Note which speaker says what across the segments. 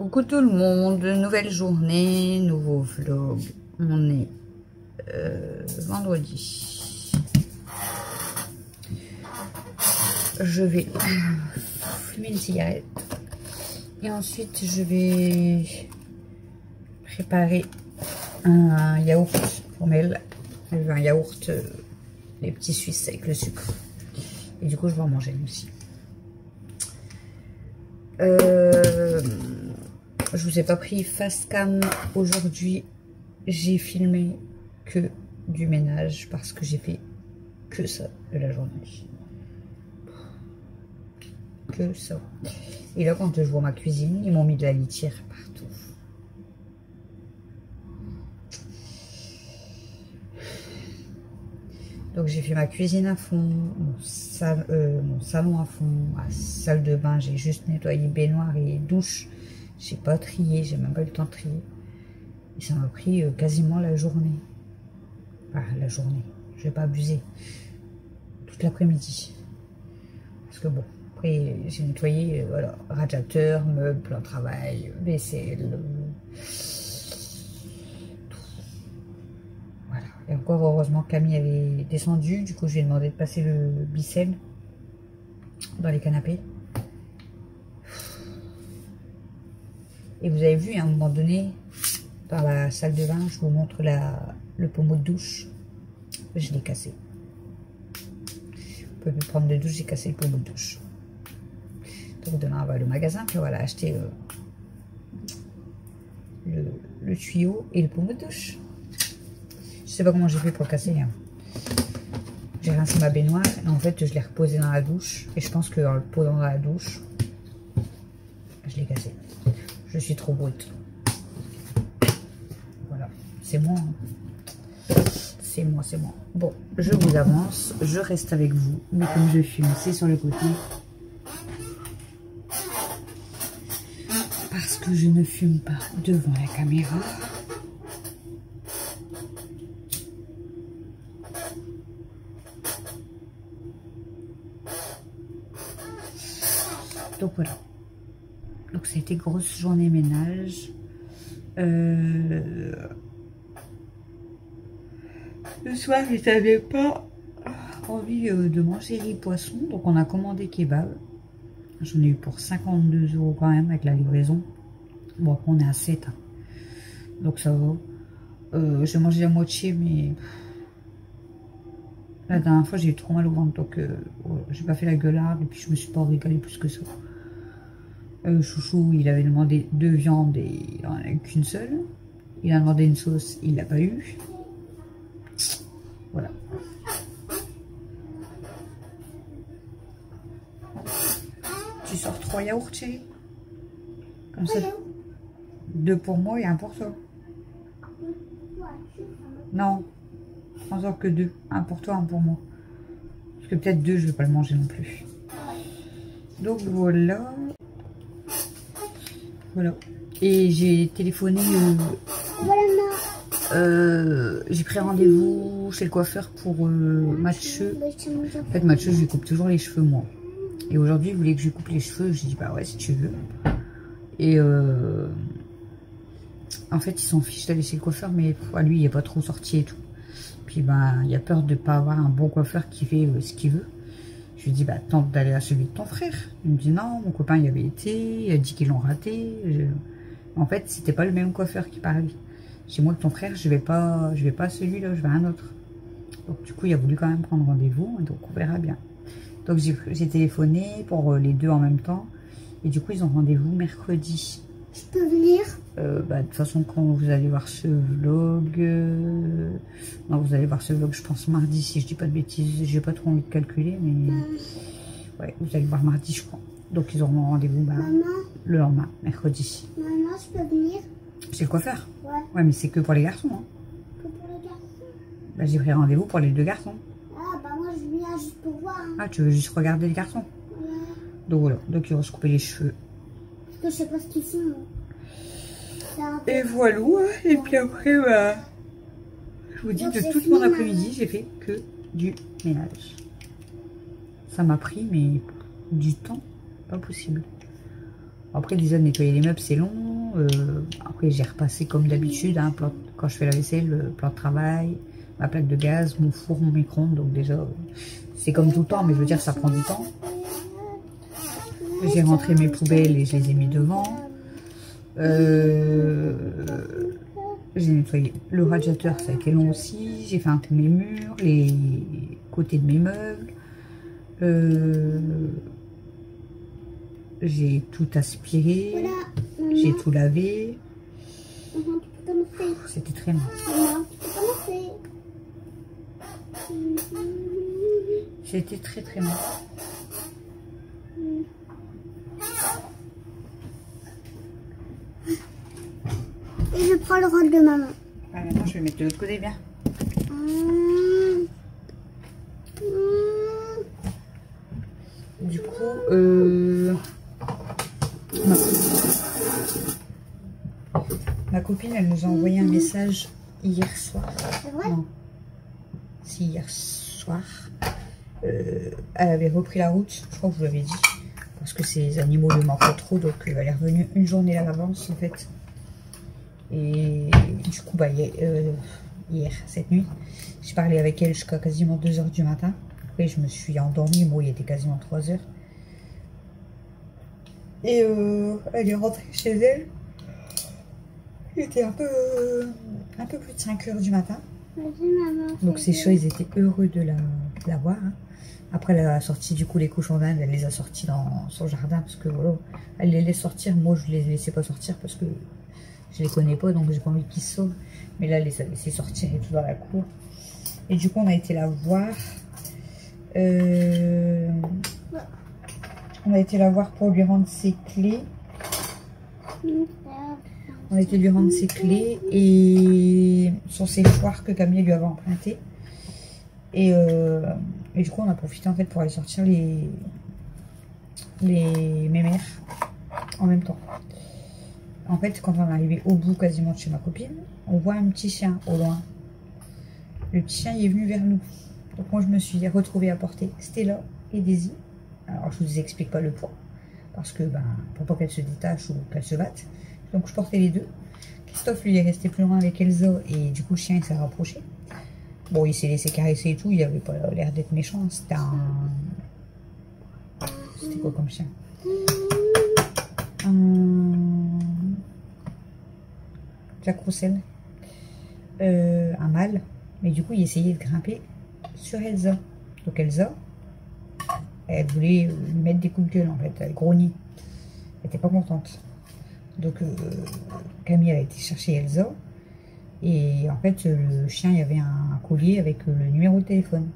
Speaker 1: Coucou tout le monde, nouvelle journée, nouveau vlog. On est vendredi. Je vais fumer une cigarette et ensuite je vais préparer un yaourt pour Mel. Elle veut un yaourt, les petits Suisses avec le sucre. Et du coup je vais en manger aussi. Je vous ai pas pris fast cam aujourd'hui. J'ai filmé que du ménage parce que j'ai fait que ça de la journée. Que ça. Et là quand je vois ma cuisine, ils m'ont mis de la litière partout. Donc j'ai fait ma cuisine à fond, mon salon à fond, ma salle de bain, j'ai juste nettoyé baignoire et douche. J'ai pas trié, j'ai même pas eu le temps de trier. Et ça m'a pris quasiment la journée. Enfin, la journée, je vais pas abuser. Toute l'après-midi. Parce que bon, après j'ai nettoyé, voilà, radiateur, meubles, plan de travail, vaisselle. Voilà. Et encore heureusement Camille avait descendu, du coup je lui ai demandé de passer le bicelle dans les canapés. Et vous avez vu à un moment donné, dans la salle de bain, je vous montre le pommeau de douche. Je l'ai cassé. On peut plus prendre de douche, j'ai cassé le pommeau de douche. Donc demain on va au magasin, puis voilà, acheter le tuyau et le pommeau de douche. Je sais pas comment j'ai fait pour le casser. Hein. J'ai rincé ma baignoire et en fait je l'ai reposé dans la douche. Et je pense que en le posant dans la douche, je l'ai cassé. Je suis trop brute. Voilà, c'est moi. Hein. C'est moi, c'est moi. Bon, je vous avance, je reste avec vous. Mais comme je fume, c'est sur le côté. Parce que je ne fume pas devant la caméra. Donc voilà. Donc ça a été grosse journée ménage. Le soir, je n'avais pas envie de manger riz poisson. Donc on a commandé kebab. J'en ai eu pour 52 € quand même avec la livraison. Bon, après on est à 7. Hein. Donc ça va. J'ai mangé la moitié, mais la dernière fois j'ai eu trop mal au ventre. Donc j'ai pas fait la gueularde et puis je me suis pas régalée plus que ça. Chouchou, il avait demandé 2 viandes et il n'en a eu qu'une seule. Il a demandé une sauce, il l'a pas eu. Voilà. Tu sors 3 yaourts, chérie? Comme ça. 2 pour moi et 1 pour toi. Non. On sort que 2. 1 pour toi, 1 pour moi. Parce que peut-être 2, je vais pas le manger non plus. Donc voilà. Voilà. Et j'ai téléphoné. J'ai pris rendez-vous chez le coiffeur pour Mathieu. En fait, Mathieu, je lui coupe toujours les cheveux, moi. Et aujourd'hui, il voulait que je lui coupe les cheveux. J'ai dit, bah ouais, si tu veux. Et en fait, il s'en fiche d'aller chez le coiffeur, mais lui, il n'est pas trop sorti et tout. Puis, ben, il a peur de ne pas avoir un bon coiffeur qui fait ce qu'il veut. Je lui dis, bah, tente d'aller à celui de ton frère. Il me dit, non, mon copain y avait été, il a dit qu'ils l'ont raté. En fait, c'était pas le même coiffeur qui parlait. Chez moi, ton frère, je vais pas à celui-là, je vais à un autre. Donc, du coup, il a voulu quand même prendre rendez-vous, donc on verra bien. Donc, j'ai téléphoné pour les deux en même temps. Et du coup, ils ont rendez-vous mercredi.
Speaker 2: Je peux venir?
Speaker 1: De toute façon, quand vous allez voir ce vlog... non, vous allez voir ce vlog, je pense, mardi, si je dis pas de bêtises. J'ai pas trop envie de calculer, mais... Ouais, vous allez voir mardi, je crois. Donc, ils auront rendez-vous le lendemain, mercredi.
Speaker 2: Maman, je peux venir?
Speaker 1: Chez le coiffeur?
Speaker 2: Ouais.
Speaker 1: Ouais, mais c'est que pour les garçons. Hein.
Speaker 2: Que pour les garçons?
Speaker 1: Bah, j'ai pris rendez-vous pour les 2 garçons.
Speaker 2: Ah, bah moi, je viens juste pour voir. Hein.
Speaker 1: Ah, tu veux juste regarder les garçons?
Speaker 2: Ouais.
Speaker 1: Donc voilà, donc ils vont se couper les cheveux.
Speaker 2: Parce que je sais pas ce qu'ils font.
Speaker 1: Et voilà, et puis après, bah, je vous dis,
Speaker 2: donc,
Speaker 1: de toute mon après-midi, j'ai fait que du ménage. Ça m'a pris, mais du temps, pas possible. Après, déjà, nettoyer les meubles, c'est long. dedans. Après, j'ai repassé comme d'habitude, hein, quand je fais la vaisselle, le plan de travail, ma plaque de gaz, mon four, mon micro-ondes. Donc déjà, c'est comme tout le temps, mais je veux dire, ça prend du temps. J'ai rentré mes poubelles et je les ai mis devant. J'ai nettoyé le radiateur, ça a été long aussi. J'ai fait un peu mes murs, les côtés de mes meubles. J'ai tout aspiré.
Speaker 2: Voilà.
Speaker 1: J'ai tout lavé.
Speaker 2: Tu peux commencer.
Speaker 1: C'était très long.
Speaker 2: Maman, tu peux commencer.
Speaker 1: C'était très très long.
Speaker 2: Et je prends le rôle de maman.
Speaker 1: Ah, maintenant, je vais mettre de l'autre côté, bien. Du coup, ma copine, elle nous a envoyé un message hier soir.
Speaker 2: C'est vrai?
Speaker 1: Non. Si, hier soir. Elle avait repris la route, je crois que je vous l'avais dit. Parce que ces animaux lui manquaient trop, donc elle est revenue une journée à l'avance, en fait. Et du coup, bah, hier, cette nuit, j'ai parlé avec elle jusqu'à quasiment 2 h du matin. Après, je me suis endormie. Moi, il était quasiment 3 h. Et elle est rentrée chez elle. Il était un peu plus de 5 h du matin. Donc, ces chats, ils étaient heureux de la voir. Hein. Après la sortie, du coup, les cochons d'Inde, elle les a sortis dans son jardin. Parce que voilà, elle les laisse sortir. Moi, je les laissais pas sortir parce que je les connais pas, donc j'ai pas envie qu'ils se sauvent. Mais là, elle les a laissés sortir et tout dans la cour. Et du coup, on a été la voir. On a été la voir pour lui rendre ses clés. On a été lui rendre ses clés et son séchoir que Camille lui avait emprunté. Et du coup, on a profité en fait pour aller sortir les mémères en même temps. En fait, quand on est arrivé au bout quasiment de chez ma copine, on voit un petit chien au loin. Le petit chien il est venu vers nous. Donc moi, je me suis retrouvée à porter Stella et Daisy. Alors, je ne vous explique pas le poids. Parce que, pour pas qu'elle se détache ou qu'elle se batte. Donc, je portais les deux. Christophe, lui, est resté plus loin avec Elsa. Et du coup, le chien, il s'est rapproché. Bon, il s'est laissé caresser et tout. Il avait pas l'air d'être méchant. C'était C'était quoi comme chien? Jack Russell. Un mâle. Mais du coup, il essayait de grimper sur Elsa. Donc Elsa, elle voulait lui mettre des coups de gueule en fait. Elle grognait. Elle n'était pas contente. Donc Camille, elle a été chercher Elsa. Et en fait, le chien, il y avait un collier avec le numéro de téléphone.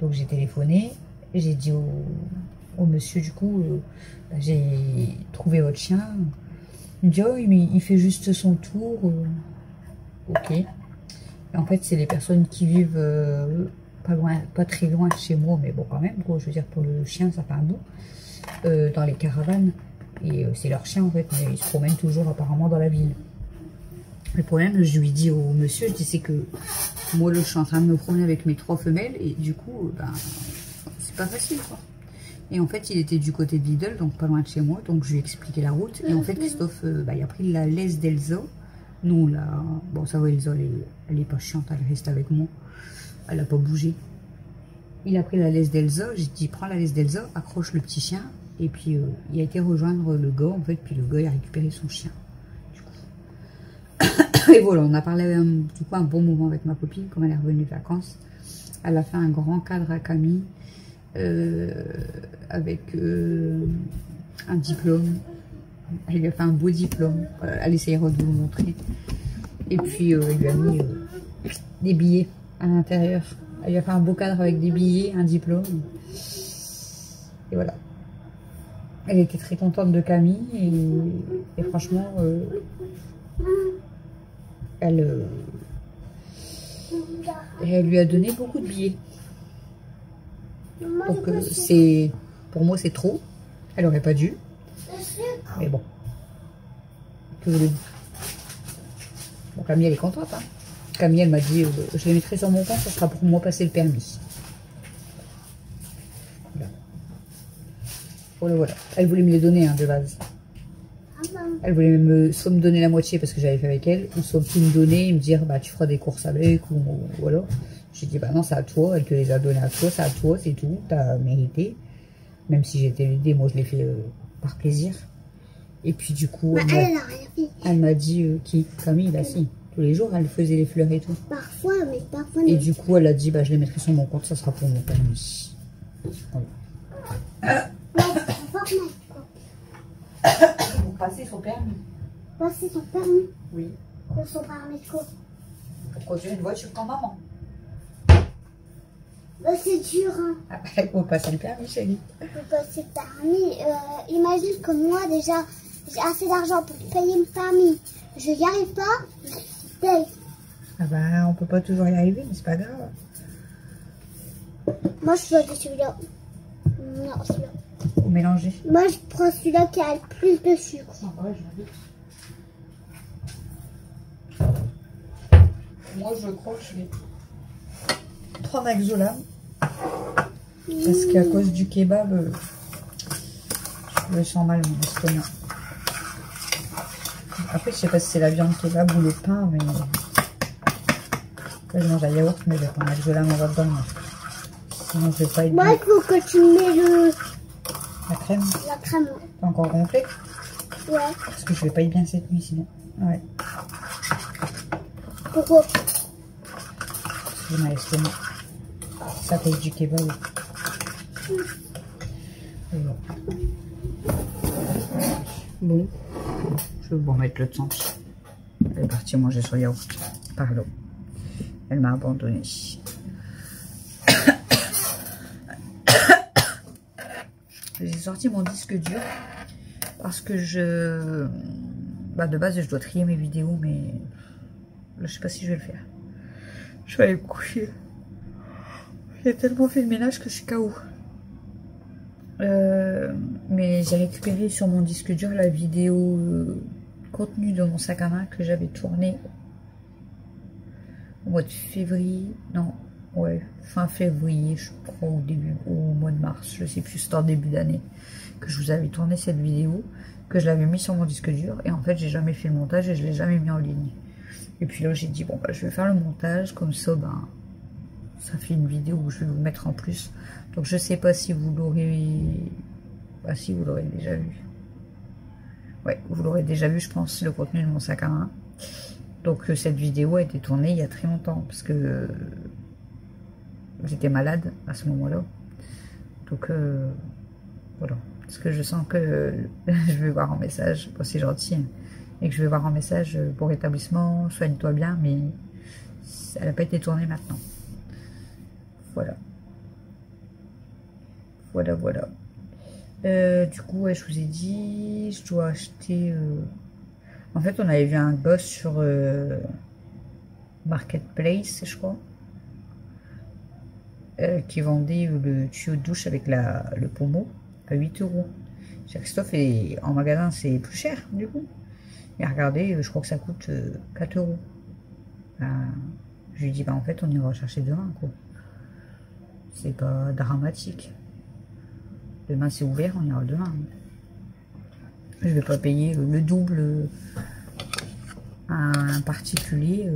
Speaker 1: Donc j'ai téléphoné. J'ai dit au monsieur, du coup, j'ai trouvé votre chien. Il me dit, oh, mais il fait juste son tour. Ok. Et en fait, c'est les personnes qui vivent pas loin, pas très loin de chez moi, mais bon, quand même, quoi. Je veux dire, pour le chien, ça fait un bout. Dans les caravanes. Et c'est leur chien, en fait, mais ils se promènent toujours apparemment dans la ville. Le problème, je lui dis au monsieur, je dis, c'est que moi, je suis en train de me promener avec mes 3 femelles, et du coup, c'est pas facile, quoi. Et en fait, il était du côté de Lidl, donc pas loin de chez moi, donc je lui ai expliqué la route. Et en fait, Christophe, il a pris la laisse d'Elsa. Nous, là, bon, ça va, Elsa, elle est pas chiante, elle reste avec moi. Elle a pas bougé. Il a pris la laisse d'Elsa, j'ai dit, prends la laisse d'Elsa, accroche le petit chien. Et puis, il a été rejoindre le gars, en fait, puis le gars, il a récupéré son chien. Du coup. Et voilà, on a parlé du coup un bon moment avec ma copine, comme elle est revenue de vacances. Elle a fait un grand cadre à Camille, avec un diplôme. Elle lui a fait un beau diplôme. Elle essayera de vous le montrer. Et puis, elle lui a mis des billets à l'intérieur. Elle lui a fait un beau cadre avec des billets, un diplôme. Et voilà. Elle était très contente de Camille. Et franchement, elle lui a donné beaucoup de billets. Donc, pour moi, c'est trop. Elle aurait pas dû. Mais bon. Que voulez-vous? Bon, Camille, elle est contente. Hein. Camille, elle m'a dit, je les mettrai sur mon compte, ça sera pour moi passer le permis. Voilà. Voilà. Elle voulait me les donner, hein, de base. Elle voulait soit me donner la moitié parce que j'avais fait avec elle, ou soit tout me donner et me dire bah tu feras des courses avec ou voilà. J'ai dit bah non c'est à toi, elle te les a donnés à toi, c'est à toi, c'est tout, t'as mérité. Même si j'ai été l'aider, moi je l'ai fait par plaisir. Et puis du coup,
Speaker 2: Bah, elle a rien fait.
Speaker 1: elle m'a dit qui Camille, là si, tous les jours elle faisait les fleurs et tout.
Speaker 2: Parfois, mais parfois
Speaker 1: Et
Speaker 2: non.
Speaker 1: du coup elle a dit bah je les mettrai sur mon compte, ça sera pour mon permis. Voilà.
Speaker 2: Ouais, c'est pas mal, quoi.
Speaker 1: Vous passez son permis?
Speaker 2: Passer son permis.
Speaker 1: Oui.
Speaker 2: Son permis de quoi?
Speaker 1: Pour conduire une voiture quand maman.
Speaker 2: Bah, c'est dur, hein.
Speaker 1: Vous passez le permis, chérie.
Speaker 2: Pour passer le permis, imagine que moi, déjà, j'ai assez d'argent pour payer le permis. Je n'y arrive pas, je paye.
Speaker 1: Ah bah on peut pas toujours y arriver, mais c'est pas grave.
Speaker 2: Moi, je choisis celui-là. Non, celui-là.
Speaker 1: Vous mélangez.
Speaker 2: Moi, je prends celui-là qui a le plus de sucre.
Speaker 1: Ah ouais, j'invite. Moi je crois que je vais prendre Axolam. Parce qu'à cause du kebab, je le sens mal mon estomac. Après, je sais pas si c'est la viande kebab ou le pain, mais là, je mange un yaourt, mais je vais prendre Axolam en dedans. Sinon, je vais pas être
Speaker 2: Moi,
Speaker 1: bien.
Speaker 2: il faut que tu mets
Speaker 1: La crème,
Speaker 2: la crème.
Speaker 1: t'es encore gonflé?
Speaker 2: Ouais.
Speaker 1: Parce que je vais pas être bien cette nuit sinon. Ouais,
Speaker 2: Pourquoi?
Speaker 1: j'ai mal à l'estomac. Ça cause du kebab. Voilà. Bon, je vais vous remettre le sens. Elle est partie manger son yaourt. Pardon. Elle m'a abandonné. J'ai sorti mon disque dur parce que de base je dois trier mes vidéos, mais là, je sais pas si je vais le faire. Je vais aller me coucher. J'ai tellement fait le ménage que je suis KO. Mais j'ai récupéré sur mon disque dur la vidéo contenu de mon sac à main que j'avais tourné au mois de février. Non, ouais, fin février, je crois, au mois de mars, je sais plus, c'était en début d'année que je vous avais tourné cette vidéo, que je l'avais mis sur mon disque dur, et en fait j'ai jamais fait le montage et je l'ai jamais mis en ligne. Et puis là j'ai dit bon bah je vais faire le montage, comme ça ben ça fait une vidéo où je vais vous mettre en plus. Donc je sais pas si vous l'aurez, bah si vous l'aurez déjà vu. Ouais, vous l'aurez déjà vu je pense, le contenu de mon sac à main. Donc cette vidéo a été tournée il y a très longtemps parce que j'étais malade à ce moment-là. Donc voilà. Parce que je sens que je vais voir en message, bon, c'est gentil, hein, et que je vais voir en message pour rétablissement, soigne-toi bien, mais elle n'a pas été tournée maintenant. Voilà. Voilà, voilà. Du coup, ouais, je vous ai dit, je dois acheter... En fait, on avait vu un boss sur Marketplace, je crois, qui vendait le tuyau de douche avec le pommeau à 8 €. Christophe, et en magasin, c'est plus cher, du coup. Et regardez, je crois que ça coûte 4 €. Je lui dis, bah en fait, on ira rechercher demain, quoi. C'est pas dramatique. Demain, c'est ouvert, on ira demain. Je vais pas payer le double à un particulier,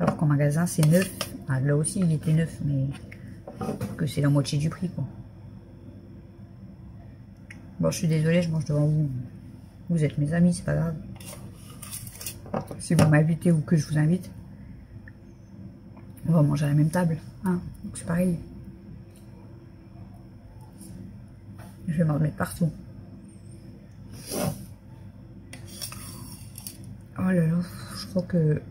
Speaker 1: alors qu'en magasin, c'est neuf. Ah, là aussi, il était neuf, mais que c'est la moitié du prix, quoi. Bon, je suis désolée, je mange devant vous. Vous êtes mes amis, c'est pas grave. Si vous m'invitez ou que je vous invite, on va manger à la même table, hein, donc c'est pareil. Je vais m'en remettre partout. Oh là là, je crois que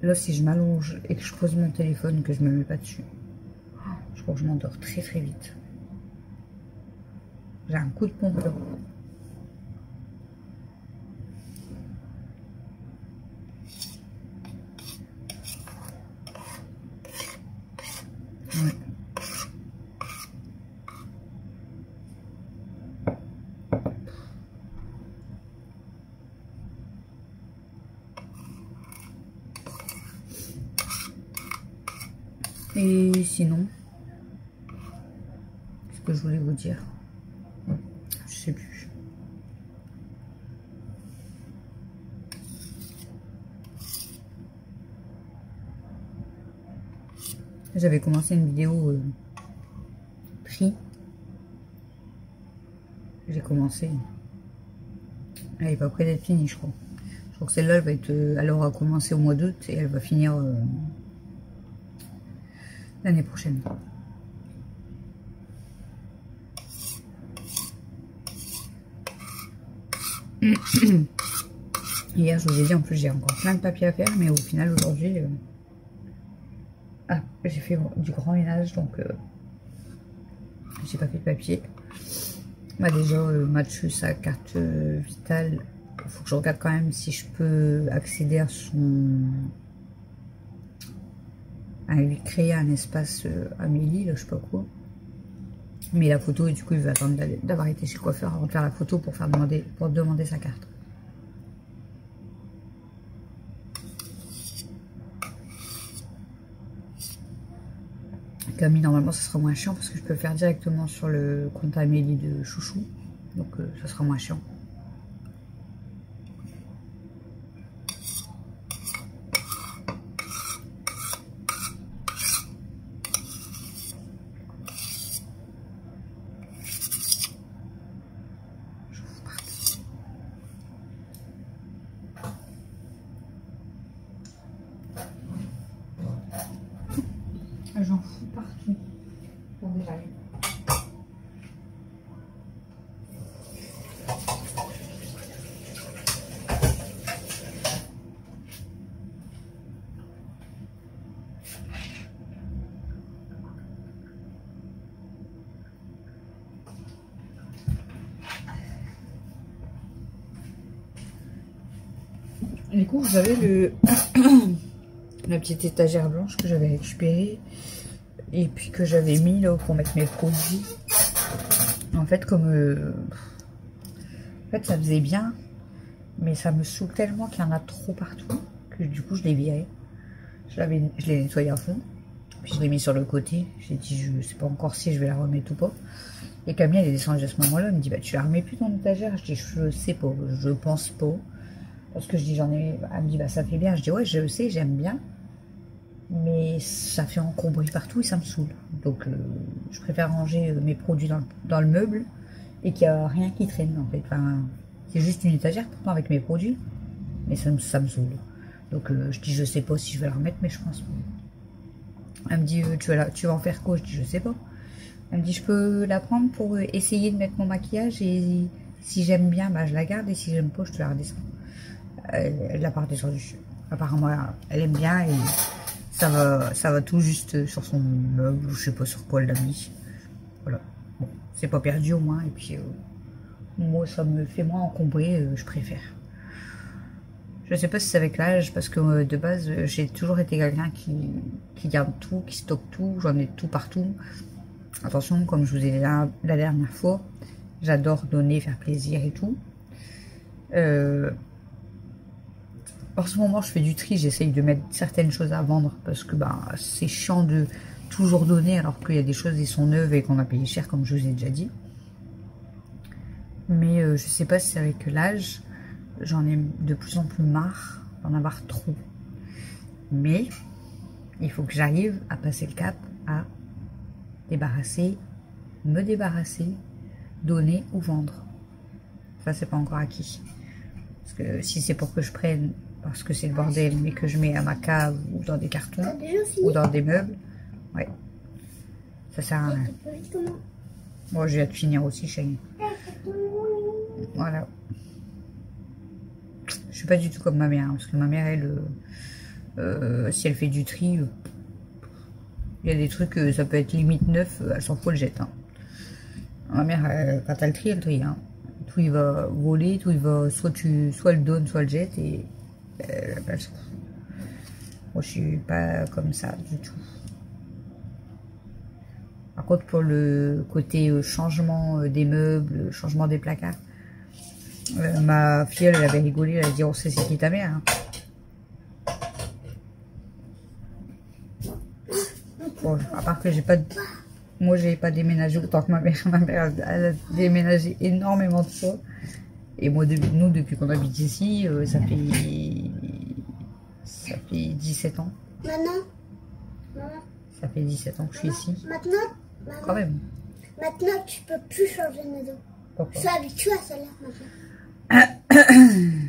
Speaker 1: là, si je m'allonge et que je pose mon téléphone, que je me mets pas dessus, je crois que je m'endors très très vite. J'ai un coup de pompe là. Ouais. Et sinon, ce que je voulais vous dire, je sais plus. J'avais commencé une vidéo prix. J'ai commencé. Elle n'est pas près d'être finie, je crois. Je crois que celle-là, elle va être. Elle aura commencé au mois d'août et elle va finir l'année prochaine. Hier, je vous ai dit, en plus, j'ai encore plein de papiers à faire, mais au final, aujourd'hui, j'ai fait du grand ménage, donc j'ai pas fait de papier. Bah, déjà, Mathieu, sa carte vitale, il faut que je regarde quand même si je peux accéder à à lui créer un espace Amélie, là, je sais pas quoi. Mais la photo, et du coup, il va attendre d'avoir été chez le coiffeur avant de faire la photo pour demander sa carte. Camille, normalement, ça sera moins chiant parce que je peux le faire directement sur le compte Amélie de Chouchou. Donc, ça sera moins chiant. J'en fous partout. Bon, déjà. Du coup, vous avez la petite étagère blanche que j'avais récupérée et puis que j'avais mis là pour mettre mes produits. En fait, comme en fait, ça faisait bien, mais ça me saoule tellement qu'il y en a trop partout que du coup je l'ai viré. Je l'ai nettoyé à fond, puis je l'ai mis sur le côté. J'ai dit, je sais pas encore si je vais la remettre ou pas. Et Camille, elle est descendue à ce moment-là, elle me dit, bah tu la remets plus ton étagère. Je dis, je sais pas, je pense pas. Parce que je dis, elle me dit, bah ça fait bien. Je dis, ouais, je sais, j'aime bien. Mais ça fait encombrer partout et ça me saoule. Donc, je préfère ranger mes produits dans le meuble et qu'il n'y a rien qui traîne, en fait. Enfin, c'est juste une étagère, pourtant, avec mes produits. Mais ça me saoule. Donc, je dis, je sais pas si je vais la remettre, mais je pense pas. Elle me dit, tu vas en faire quoi? Je dis, je sais pas. Elle me dit, je peux la prendre pour essayer de mettre mon maquillage et si j'aime bien, bah, je la garde et si j'aime pas, je te la redescends. Elle l'a pas redescendue. Apparemment, elle aime bien et ça va tout juste sur son meuble, je sais pas sur quoi elle l'a mis. Voilà. Bon, c'est pas perdu au moins. Et puis, moi, ça me fait moins encombrer, je préfère. Je sais pas si c'est avec l'âge, parce que de base, j'ai toujours été quelqu'un qui garde tout, qui stocke tout, j'en ai tout partout. Attention, comme je vous ai dit la dernière fois, j'adore donner, faire plaisir et tout. En ce moment, je fais du tri, j'essaye de mettre certaines choses à vendre parce que bah, c'est chiant de toujours donner alors qu'il y a des choses qui sont neuves et qu'on a payé cher, comme je vous ai déjà dit. Mais je sais pas si c'est avec l'âge, j'en ai de plus en plus marre d'en avoir trop. Mais il faut que j'arrive à passer le cap, à me débarrasser, donner ou vendre. Ça, c'est pas encore acquis. Parce que si c'est pour que je prenne, parce que c'est le bordel, mais que je mets à ma cave ou dans des cartons ou dans des meubles, ouais, ça sert à rien. Moi, je vais te finir aussi, chérie. Voilà. Je suis pas du tout comme ma mère, hein, parce que ma mère, elle, si elle fait du tri, il y a des trucs, ça peut être limite neuf, elle s'en fout, elle jette. Hein. Ma mère, quand elle trie, elle trie. Hein. Tout il va voler, tout il va, soit elle donne, soit elle jette, et elle s'en fout. Moi, je suis pas comme ça du tout. Par contre, pour le côté changement des meubles, changement des placards, ma fille, elle avait rigolé, elle a dit, on sait c'est qui ta mère. Hein. Bon, à part que j'ai pas... Moi, j'ai pas déménagé autant que ma mère. Ma mère, elle a déménagé énormément de fois. Et moi, nous, depuis qu'on habite ici, ça fait 17 ans.
Speaker 2: Maman.
Speaker 1: Ça Ça fait 17 ans que je suis ici.
Speaker 2: Maintenant,
Speaker 1: Quand même.
Speaker 2: maintenant, tu peux plus changer de maison.
Speaker 1: Pourquoi?
Speaker 2: Je suis habituée à celle-là maintenant.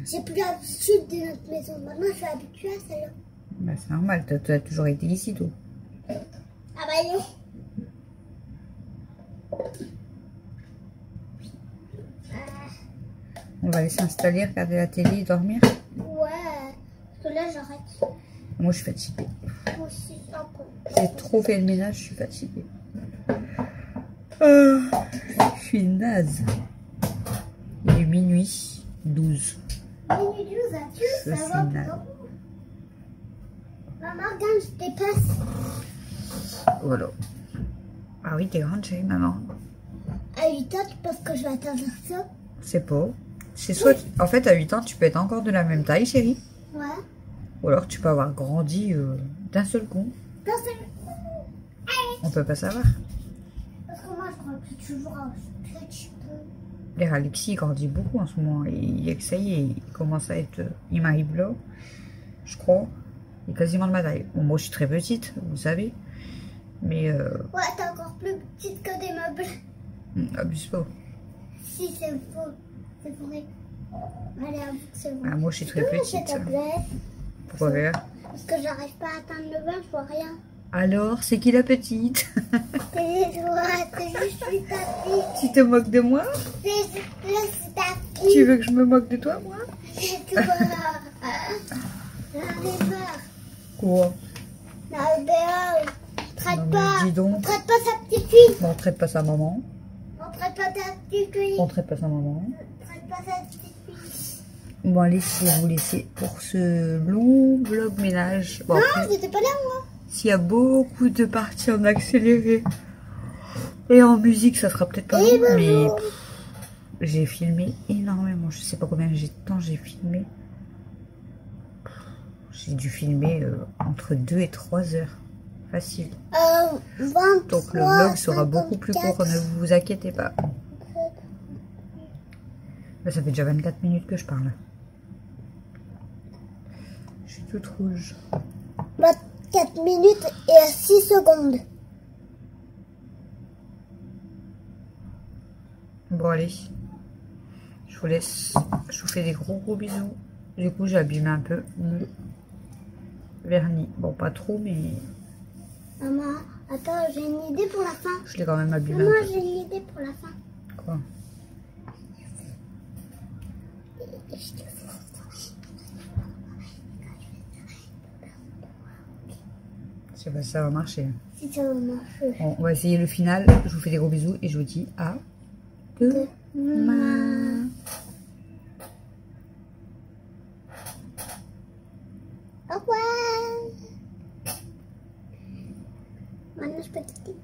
Speaker 2: J'ai plus l'habitude de notre maison. Maintenant, je suis habituée à celle-là.
Speaker 1: Bah, c'est normal, tu as toujours été ici, toi.
Speaker 2: Ah bah non.
Speaker 1: On va aller s'installer, regarder la télé et dormir.
Speaker 2: Ouais, parce que là, j'arrête.
Speaker 1: Moi, je suis fatiguée.
Speaker 2: Moi aussi, un peu.
Speaker 1: J'ai trop fait le ménage, je suis fatiguée. Je suis naze. Il est minuit 12.
Speaker 2: Minuit 12 à
Speaker 1: Je
Speaker 2: 12, ça
Speaker 1: suis
Speaker 2: va
Speaker 1: naze.
Speaker 2: pas. Maman, regarde, je dépasse.
Speaker 1: Voilà. Ah oui, t'es grande, chérie, maman.
Speaker 2: À 8 ans, tu penses que je vais atteindre ça?
Speaker 1: C'est pas. C'est soit. En fait, à 8 ans, tu peux être encore de la même taille, chérie.
Speaker 2: Ouais.
Speaker 1: Ou alors tu peux avoir grandi d'un seul coup.
Speaker 2: Parce que
Speaker 1: On peut pas savoir.
Speaker 2: moi, je crois que toujours un petit peu.
Speaker 1: D'ailleurs, Alexis il grandit beaucoup en ce moment. Et ça y est, il commence à être. Il m'arrive là, je crois. Il est quasiment de ma taille. Bon, moi, je suis très petite, vous savez. Mais.
Speaker 2: Ouais, t'es encore plus petite que des meubles.
Speaker 1: Abuse pas.
Speaker 2: Si, c'est faux. C'est vrai. Allez, avoue que c'est vrai.
Speaker 1: Ah, moi, je suis très petite.
Speaker 2: S'il te plaît.
Speaker 1: Pourquoi faire?
Speaker 2: Parce que j'arrive pas à atteindre le 20, je vois rien.
Speaker 1: Alors, c'est qui la petite?
Speaker 2: C'est toi, c'est juste ta fille.
Speaker 1: Tu te moques de moi?
Speaker 2: C'est juste ta fille.
Speaker 1: Tu veux que je me moque de toi, moi?
Speaker 2: C'est toi. J'en ai marre.
Speaker 1: Quoi?
Speaker 2: Non, dehors. Traite
Speaker 1: Non, mais
Speaker 2: pas.
Speaker 1: dis donc.
Speaker 2: On traite pas sa petite fille.
Speaker 1: On traite pas sa maman.
Speaker 2: On traite pas ta petite fille.
Speaker 1: On traite pas sa maman.
Speaker 2: On traite pas sa petite fille.
Speaker 1: Bon, allez, je vais vous laisser pour ce long vlog ménage. Bon,
Speaker 2: Non,
Speaker 1: après,
Speaker 2: j'étais pas là, moi.
Speaker 1: s'il y a beaucoup de parties en accéléré et en musique, ça sera peut-être pas long, mais j'ai filmé énormément. Je sais pas combien de temps j'ai filmé. J'ai dû filmer entre 2 et 3 heures. Facile.
Speaker 2: 23,
Speaker 1: Donc le vlog sera beaucoup plus court, ne vous inquiétez pas. Là, ça fait déjà 24 minutes que je parle. Je suis toute rouge.
Speaker 2: 24 minutes et 6 secondes.
Speaker 1: Bon, allez. Je vous laisse. Je vous fais des gros bisous. Du coup, j'ai abîmé un peu le vernis. Bon, pas trop, mais
Speaker 2: Maman, attends, j'ai une idée pour la fin.
Speaker 1: je l'ai quand même abîmé
Speaker 2: Maman,
Speaker 1: un peu.
Speaker 2: j'ai une idée pour la fin.
Speaker 1: Quoi? Je sais pas si ça va marcher.
Speaker 2: Si ça va marcher.
Speaker 1: Bon, on va essayer le final. Je vous fais des gros bisous et je vous dis à demain.
Speaker 2: Au revoir. Maintenant, je peux quitter.